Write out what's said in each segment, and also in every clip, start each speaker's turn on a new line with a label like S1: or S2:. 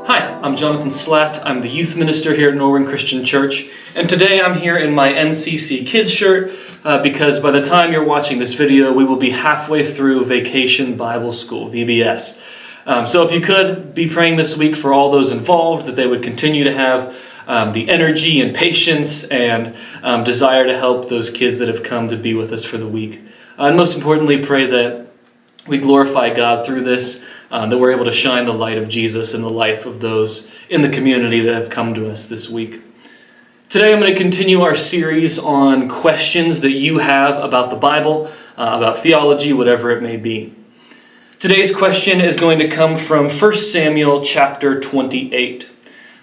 S1: Hi, I'm Jonathan Slatt. I'm the youth minister here at Norwin Christian Church, and today I'm here in my NCC Kids shirt because by the time you're watching this video, we will be halfway through Vacation Bible School, VBS. So if you could be praying this week for all those involved, that they would continue to have the energy and patience and desire to help those kids that have come to be with us for the week. And most importantly, pray that we glorify God through this, that we're able to shine the light of Jesus in the life of those in the community that have come to us this week. Today I'm going to continue our series on questions that you have about the Bible, about theology, whatever it may be. Today's question is going to come from 1 Samuel chapter 28.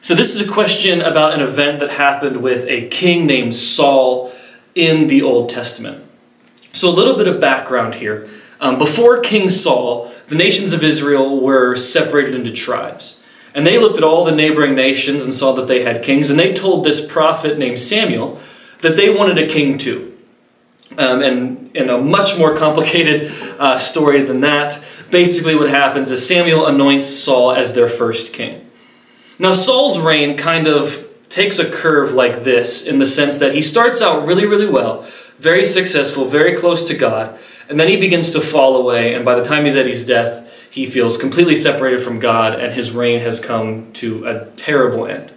S1: So this is a question about an event that happened with a king named Saul in the Old Testament. So a little bit of background here. Before King Saul, the nations of Israel were separated into tribes. And they looked at all the neighboring nations and saw that they had kings, and they told this prophet named Samuel that they wanted a king too. And in a much more complicated story than that, basically what happens is Samuel anoints Saul as their first king. Now Saul's reign kind of takes a curve like this in the sense that he starts out really, really well, very successful, very close to God, and then he begins to fall away, and by the time he's at his death, he feels completely separated from God, and his reign has come to a terrible end.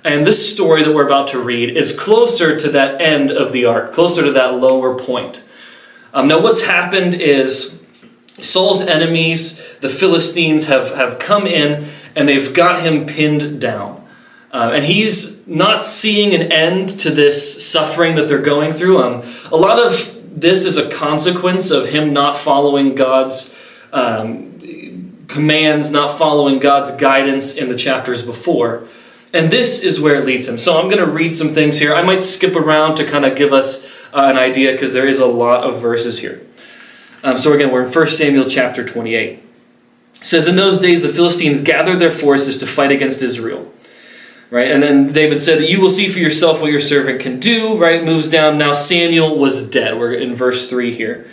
S1: And this story that we're about to read is closer to that end of the arc, closer to that lower point. Now what's happened is Saul's enemies, the Philistines, have come in, and they've got him pinned down. And he's not seeing an end to this suffering that they're going through. A lot of this is a consequence of him not following God's commands, not following God's guidance in the chapters before. And this is where it leads him. So I'm going to read some things here. I might skip around to kind of give us an idea because there is a lot of verses here. So again, we're in 1 Samuel chapter 28. It says, "In those days the Philistines gathered their forces to fight against Israel." Right, and then David said that you will see for yourself what your servant can do, right? Moves down, now Samuel was dead. We're in verse 3 here.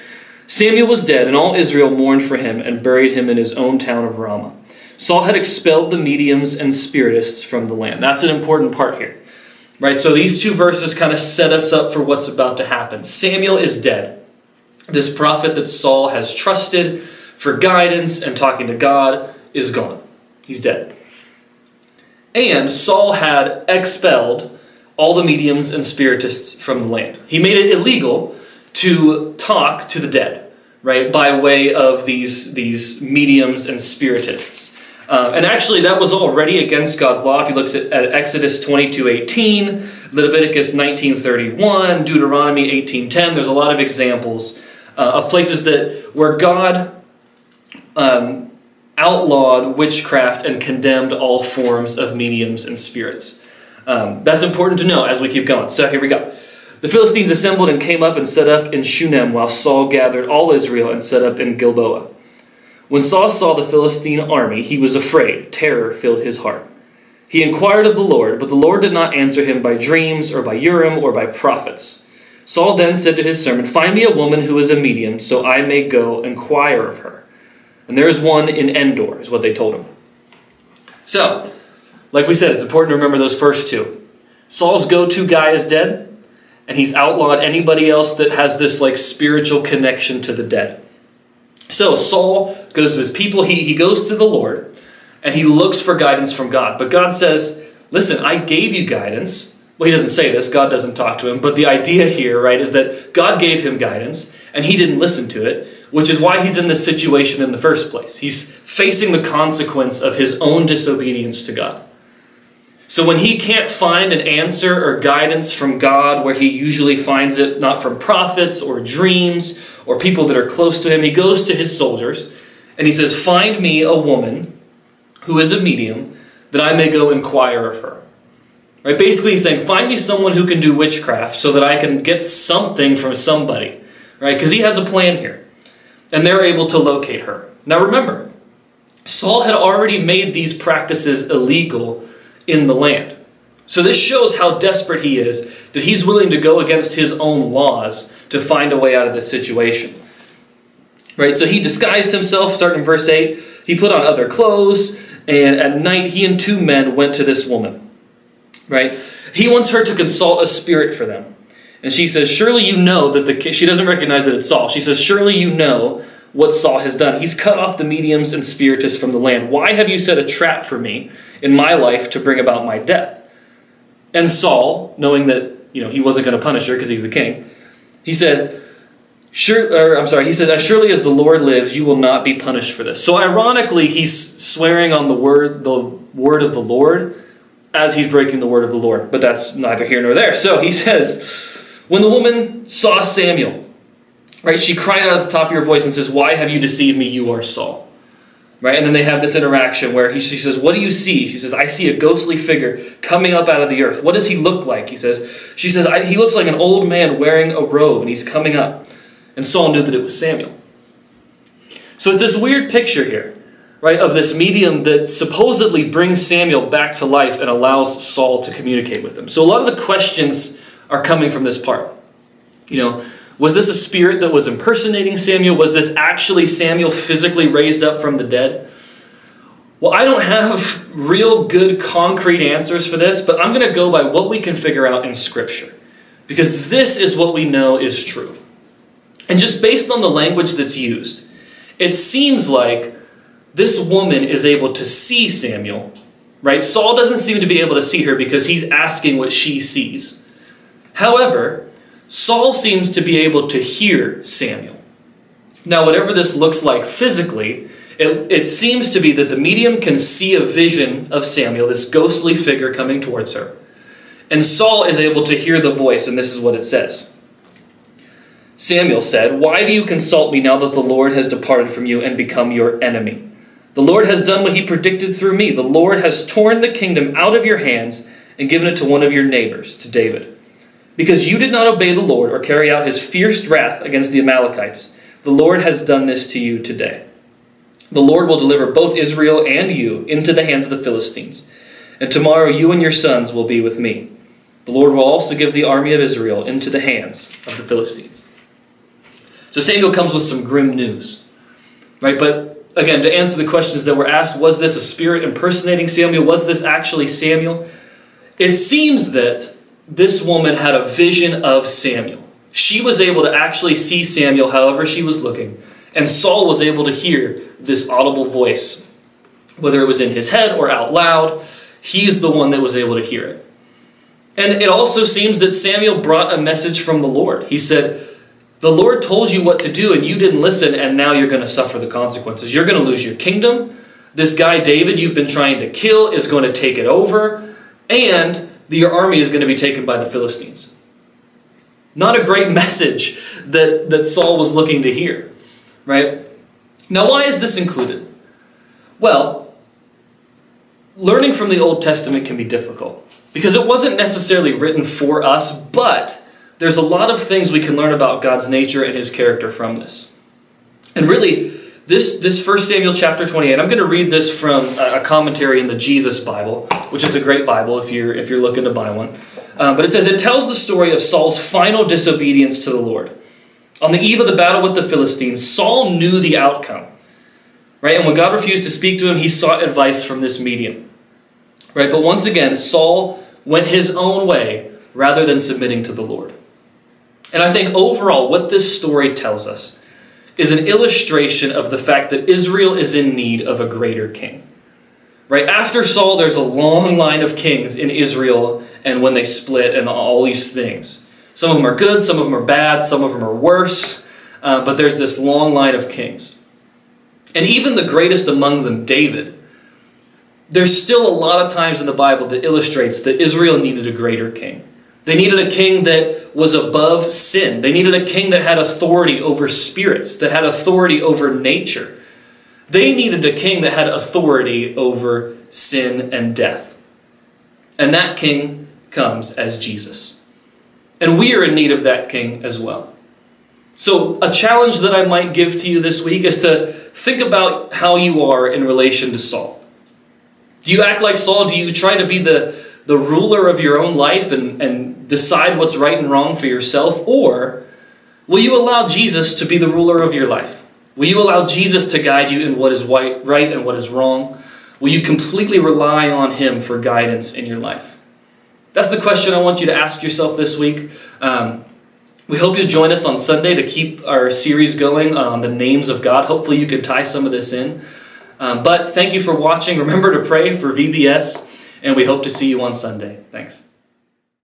S1: Samuel was dead, and all Israel mourned for him and buried him in his own town of Ramah. Saul had expelled the mediums and spiritists from the land. That's an important part here, right? So these two verses kind of set us up for what's about to happen. Samuel is dead. This prophet that Saul has trusted for guidance and talking to God is gone. He's dead. And Saul had expelled all the mediums and spiritists from the land. He made it illegal to talk to the dead, right, by way of these mediums and spiritists. And actually, that was already against God's law. If you look at Exodus 22:18, Leviticus 19:31, Deuteronomy 18:10, there's a lot of examples of places where God outlawed witchcraft and condemned all forms of mediums and spirits. That's important to know as we keep going. So here we go. The Philistines assembled and came up and set up in Shunem, while Saul gathered all Israel and set up in Gilboa. When Saul saw the Philistine army, he was afraid. Terror filled his heart. He inquired of the Lord, but the Lord did not answer him by dreams or by Urim or by prophets. Saul then said to his servant, "Find me a woman who is a medium, so I may go inquire of her. And there is one in Endor," is what they told him. So, like we said, it's important to remember those first two. Saul's go-to guy is dead, and he's outlawed anybody else that has this like spiritual connection to the dead. So Saul goes to his people, he goes to the Lord, and he looks for guidance from God. But God says, listen, I gave you guidance. Well, he doesn't say this, God doesn't talk to him, but the idea here, right, is that God gave him guidance, and he didn't listen to it, which is why he's in this situation in the first place. He's facing the consequence of his own disobedience to God. So when he can't find an answer or guidance from God where he usually finds it, not from prophets or dreams or people that are close to him, he goes to his soldiers and he says, "Find me a woman who is a medium that I may go inquire of her." Right? Basically he's saying, find me someone who can do witchcraft so that I can get something from somebody. Right? Because he has a plan here. And they're able to locate her. Now remember, Saul had already made these practices illegal in the land. So this shows how desperate he is, that he's willing to go against his own laws to find a way out of this situation. Right? So he disguised himself, starting in verse 8. He put on other clothes, And at night, he and 2 men went to this woman, right? He wants her to consult a spirit for them. And she says, surely you know that she doesn't recognize that it's Saul. She says, surely you know what Saul has done. He's cut off the mediums and spiritists from the land. Why have you set a trap for me in my life to bring about my death? And Saul, knowing that he wasn't going to punish her because he's the king, he said, he said, as surely as the Lord lives, you will not be punished for this. So ironically, he's swearing on the word of the Lord as he's breaking the word of the Lord. But that's neither here nor there. So he says, when the woman saw Samuel, right, she cried out at the top of her voice and says, why have you deceived me? You are Saul. Right? And then they have this interaction where she says, what do you see? She says, I see a ghostly figure coming up out of the earth. What does he look like? She says, he looks like an old man wearing a robe, and he's coming up. And Saul knew that it was Samuel. So it's this weird picture here, right, of this medium that supposedly brings Samuel back to life and allows Saul to communicate with him. So a lot of the questions are coming from this part. Was this a spirit that was impersonating Samuel? Was this actually Samuel physically raised up from the dead? Well, I don't have real good concrete answers for this, but I'm going to go by what we can figure out in Scripture, because this is what we know is true. And just based on the language that's used, it seems like this woman is able to see Samuel, right? Saul doesn't seem to be able to see her because he's asking what she sees. However, Saul seems to be able to hear Samuel. Now, whatever this looks like physically, it seems to be that the medium can see a vision of Samuel, this ghostly figure coming towards her. And Saul is able to hear the voice, and this is what it says. Samuel said, why do you consult me now that the Lord has departed from you and become your enemy? The Lord has done what he predicted through me. The Lord has torn the kingdom out of your hands and given it to one of your neighbors, to David. Because you did not obey the Lord or carry out his fierce wrath against the Amalekites, the Lord has done this to you today. The Lord will deliver both Israel and you into the hands of the Philistines. And tomorrow you and your sons will be with me. The Lord will also give the army of Israel into the hands of the Philistines. So Samuel comes with some grim news, right? But again, to answer the questions that were asked, was this a spirit impersonating Samuel? Was this actually Samuel? It seems that this woman had a vision of Samuel. She was able to actually see Samuel however she was looking. And Saul was able to hear this audible voice. Whether it was in his head or out loud, he's the one that was able to hear it. And it also seems that Samuel brought a message from the Lord. He said, the Lord told you what to do and you didn't listen, and now you're going to suffer the consequences. You're going to lose your kingdom. This guy David you've been trying to kill is going to take it over. And your army is going to be taken by the Philistines. Not a great message that Saul was looking to hear, right? Now, why is this included? Well, learning from the Old Testament can be difficult because it wasn't necessarily written for us, but there's a lot of things we can learn about God's nature and his character from this. And really, this 1 Samuel chapter 28, I'm going to read this from a commentary in the Jesus Bible, which is a great Bible if you're looking to buy one. But it says, it tells the story of Saul's final disobedience to the Lord. On the eve of the battle with the Philistines, Saul knew the outcome, right? And when God refused to speak to him, he sought advice from this medium, right? But once again, Saul went his own way rather than submitting to the Lord. And I think overall, what this story tells us is an illustration of the fact that Israel is in need of a greater king. Right? After Saul, there's a long line of kings in Israel, and when they split and all these things. Some of them are good, some of them are bad, some of them are worse, but there's this long line of kings. And even the greatest among them, David, there's still a lot of times in the Bible that illustrates that Israel needed a greater king. They needed a king that was above sin. They needed a king that had authority over spirits, that had authority over nature. They needed a king that had authority over sin and death. And that king comes as Jesus. And we are in need of that king as well. So a challenge that I might give to you this week is to think about how you are in relation to Saul. Do you act like Saul? Do you try to be the ruler of your own life and decide what's right and wrong for yourself? Or will you allow Jesus to be the ruler of your life? Will you allow Jesus to guide you in what is right and what is wrong? Will you completely rely on Him for guidance in your life? That's the question I want you to ask yourself this week. We hope you'll join us on Sunday to keep our series going on the names of God. Hopefully you can tie some of this in. But thank you for watching. Remember to pray for VBS, and we hope to see you on Sunday. Thanks.